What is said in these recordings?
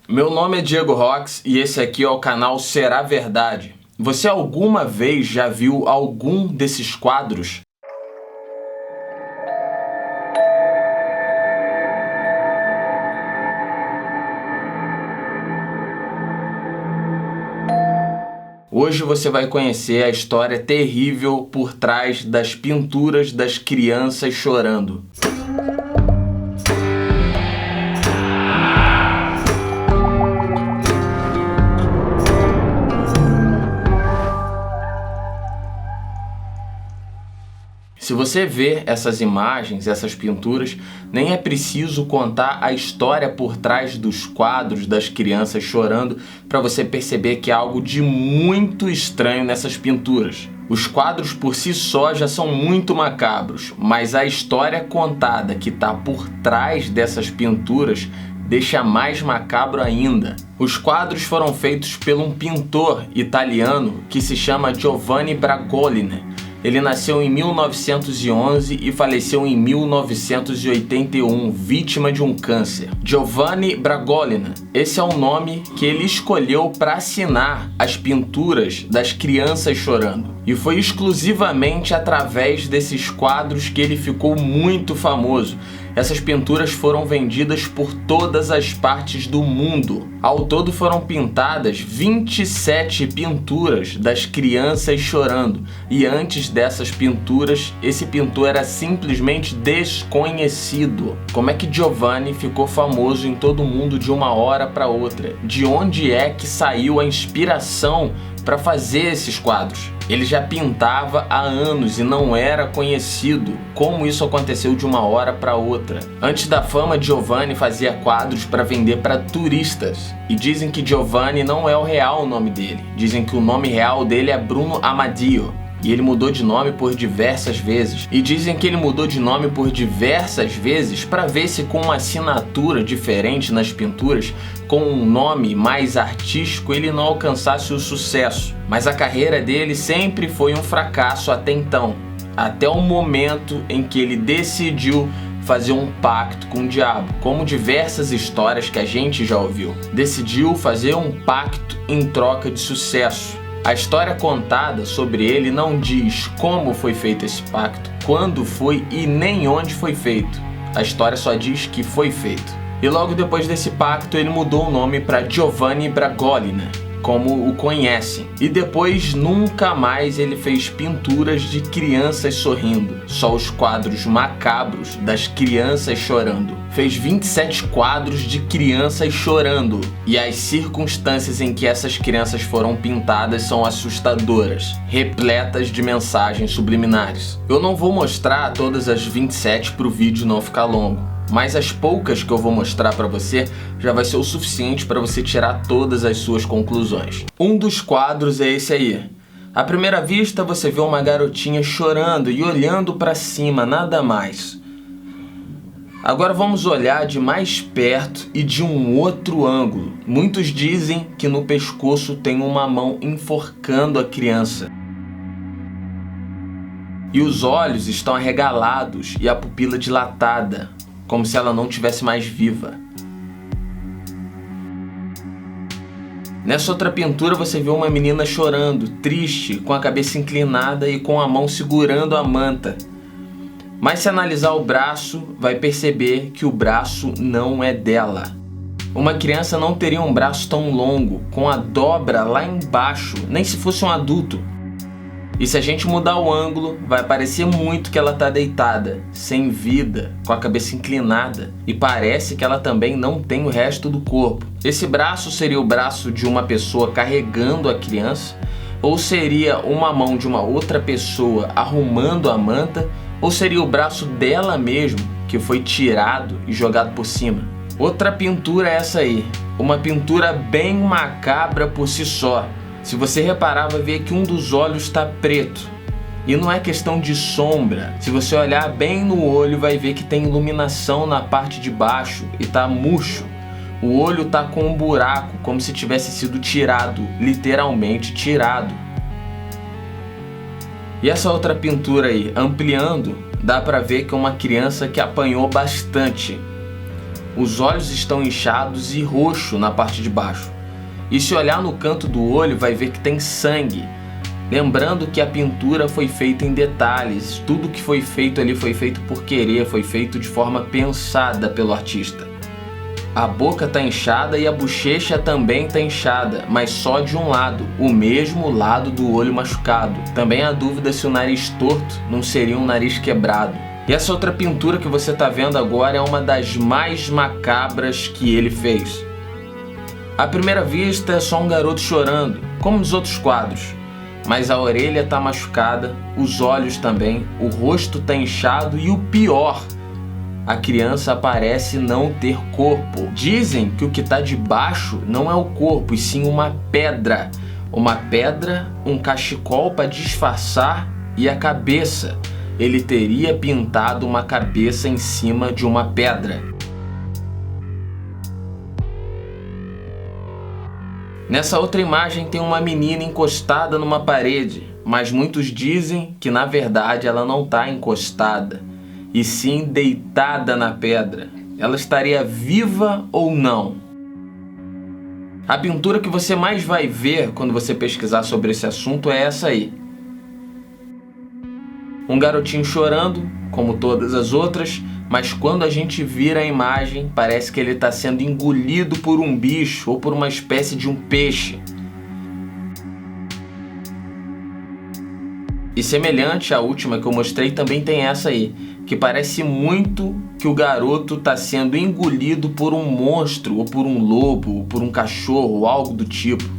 Meu nome é Diego Rox e esse aqui é o canal Será Verdade. Você alguma vez já viu algum desses quadros? Hoje você vai conhecer a história terrível por trás das pinturas das crianças chorando. Se você ver essas imagens, essas pinturas, nem é preciso contar a história por trás dos quadros das crianças chorando para você perceber que há algo de muito estranho nessas pinturas. Os quadros por si só já são muito macabros, mas a história contada que está por trás dessas pinturas deixa mais macabro ainda. Os quadros foram feitos por um pintor italiano que se chama Giovanni Bragolin. Ele nasceu em 1911 e faleceu em 1981, vítima de um câncer. Giovanni Bragolin, esse é o nome que ele escolheu para assinar as pinturas das crianças chorando. E foi exclusivamente através desses quadros que ele ficou muito famoso. Essas pinturas foram vendidas por todas as partes do mundo. Ao todo foram pintadas 27 pinturas das crianças chorando. E antes dessas pinturas, esse pintor era simplesmente desconhecido. Como é que Giovanni ficou famoso em todo o mundo de uma hora para outra? De onde é que saiu a inspiração para fazer esses quadros? Ele já pintava há anos e não era conhecido. Como isso aconteceu de uma hora para outra? Antes da fama, Giovanni fazia quadros para vender para turistas. E dizem que Giovanni não é o real nome dele. Dizem que o nome real dele é Bruno Amadio. E ele mudou de nome por diversas vezes. E dizem que ele mudou de nome por diversas vezes para ver se com uma assinatura diferente nas pinturas, com um nome mais artístico, ele não alcançasse o sucesso. Mas a carreira dele sempre foi um fracasso até então. Até o momento em que ele decidiu fazer um pacto com o diabo, como diversas histórias que a gente já ouviu. Decidiu fazer um pacto em troca de sucesso. A história contada sobre ele não diz como foi feito esse pacto, quando foi e nem onde foi feito. A história só diz que foi feito. E logo depois desse pacto ele mudou o nome para Giovanni Bragolin, como o conhecem. E depois nunca mais ele fez pinturas de crianças sorrindo, só os quadros macabros das crianças chorando. Fez 27 quadros de crianças chorando. E as circunstâncias em que essas crianças foram pintadas são assustadoras, repletas de mensagens subliminares. Eu não vou mostrar todas as 27 para o vídeo não ficar longo, mas as poucas que eu vou mostrar para você já vai ser o suficiente para você tirar todas as suas conclusões. Um dos quadros é esse aí. À primeira vista você vê uma garotinha chorando e olhando para cima, nada mais. Agora vamos olhar de mais perto e de um outro ângulo. Muitos dizem que no pescoço tem uma mão enforcando a criança. E os olhos estão arregalados e a pupila dilatada, como se ela não tivesse mais viva. Nessa outra pintura você vê uma menina chorando, triste, com a cabeça inclinada e com a mão segurando a manta. Mas se analisar o braço, vai perceber que o braço não é dela. Uma criança não teria um braço tão longo, com a dobra lá embaixo, nem se fosse um adulto. E se a gente mudar o ângulo, vai parecer muito que ela está deitada, sem vida, com a cabeça inclinada. E parece que ela também não tem o resto do corpo. Esse braço seria o braço de uma pessoa carregando a criança? Ou seria uma mão de uma outra pessoa arrumando a manta? Ou seria o braço dela mesmo que foi tirado e jogado por cima? Outra pintura é essa aí. Uma pintura bem macabra por si só. Se você reparar, vai ver que um dos olhos está preto. E não é questão de sombra. Se você olhar bem no olho, vai ver que tem iluminação na parte de baixo e está murcho. O olho está com um buraco, como se tivesse sido tirado, literalmente tirado. E essa outra pintura aí, ampliando, dá para ver que é uma criança que apanhou bastante. Os olhos estão inchados e roxo na parte de baixo. E se olhar no canto do olho, vai ver que tem sangue. Lembrando que a pintura foi feita em detalhes. Tudo que foi feito ali foi feito por querer, foi feito de forma pensada pelo artista. A boca está inchada e a bochecha também está inchada, mas só de um lado, o mesmo lado do olho machucado. Também há dúvida se o nariz torto não seria um nariz quebrado. E essa outra pintura que você está vendo agora é uma das mais macabras que ele fez. À primeira vista é só um garoto chorando, como nos outros quadros. Mas a orelha está machucada, os olhos também, o rosto está inchado e o pior, a criança parece não ter corpo. Dizem que o que está debaixo não é o corpo, e sim uma pedra. Uma pedra, um cachecol para disfarçar e a cabeça. Ele teria pintado uma cabeça em cima de uma pedra. Nessa outra imagem tem uma menina encostada numa parede, mas muitos dizem que na verdade ela não está encostada, e sim deitada na pedra. Ela estaria viva ou não? A pintura que você mais vai ver quando você pesquisar sobre esse assunto é essa aí. Um garotinho chorando, como todas as outras, mas quando a gente vira a imagem, parece que ele está sendo engolido por um bicho ou por uma espécie de um peixe. E semelhante à última que eu mostrei, também tem essa aí, que parece muito que o garoto está sendo engolido por um monstro, ou por um lobo, ou por um cachorro, ou algo do tipo.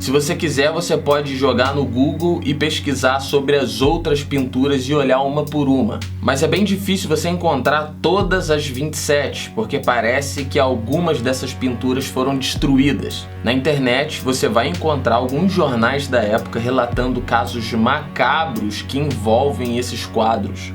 Se você quiser, você pode jogar no Google e pesquisar sobre as outras pinturas e olhar uma por uma. Mas é bem difícil você encontrar todas as 27, porque parece que algumas dessas pinturas foram destruídas. Na internet, você vai encontrar alguns jornais da época relatando casos macabros que envolvem esses quadros.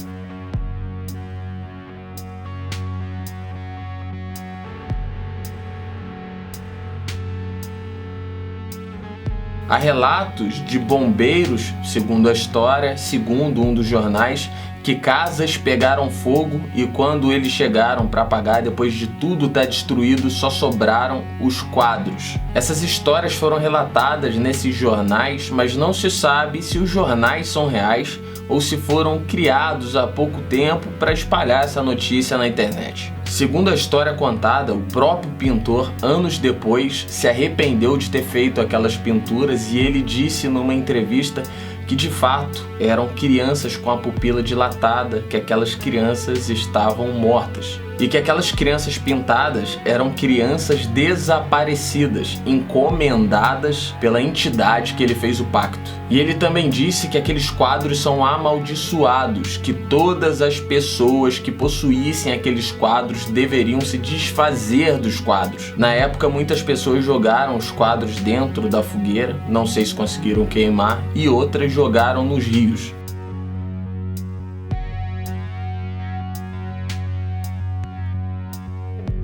Há relatos de bombeiros, segundo a história, segundo um dos jornais, que casas pegaram fogo e quando eles chegaram para apagar, depois de tudo estar destruído, só sobraram os quadros. Essas histórias foram relatadas nesses jornais, mas não se sabe se os jornais são reais ou se foram criados há pouco tempo para espalhar essa notícia na internet. Segundo a história contada, o próprio pintor, anos depois, se arrependeu de ter feito aquelas pinturas e ele disse numa entrevista que de fato eram crianças com a pupila dilatada, que aquelas crianças estavam mortas. E que aquelas crianças pintadas eram crianças desaparecidas, encomendadas pela entidade que ele fez o pacto. E ele também disse que aqueles quadros são amaldiçoados, que todas as pessoas que possuíssem aqueles quadros deveriam se desfazer dos quadros. Na época, muitas pessoas jogaram os quadros dentro da fogueira, não sei se conseguiram queimar, e outras jogaram nos rios.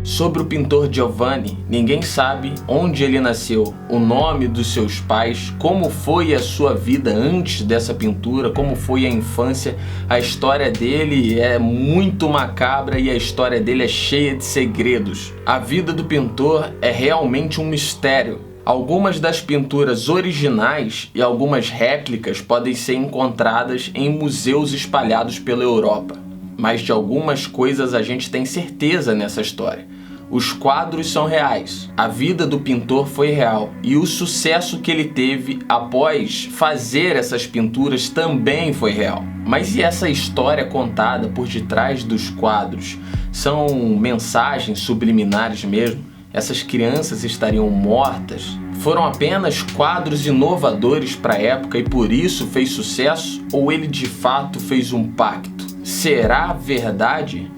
Sobre o pintor Giovanni, ninguém sabe onde ele nasceu, o nome dos seus pais, como foi a sua vida antes dessa pintura, como foi a infância. A história dele é muito macabra e a história dele é cheia de segredos. A vida do pintor é realmente um mistério. Algumas das pinturas originais e algumas réplicas podem ser encontradas em museus espalhados pela Europa. Mas de algumas coisas a gente tem certeza nessa história. Os quadros são reais, a vida do pintor foi real e o sucesso que ele teve após fazer essas pinturas também foi real. Mas e essa história contada por detrás dos quadros? São mensagens subliminares mesmo? Essas crianças estariam mortas? Foram apenas quadros inovadores para a época e por isso fez sucesso? Ou ele de fato fez um pacto? Será verdade?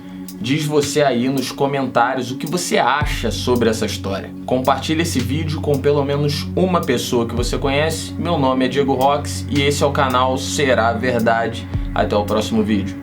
Diz você aí nos comentários o que você acha sobre essa história. Compartilhe esse vídeo com pelo menos uma pessoa que você conhece. Meu nome é Diego Rox e esse é o canal Será Verdade. Até o próximo vídeo.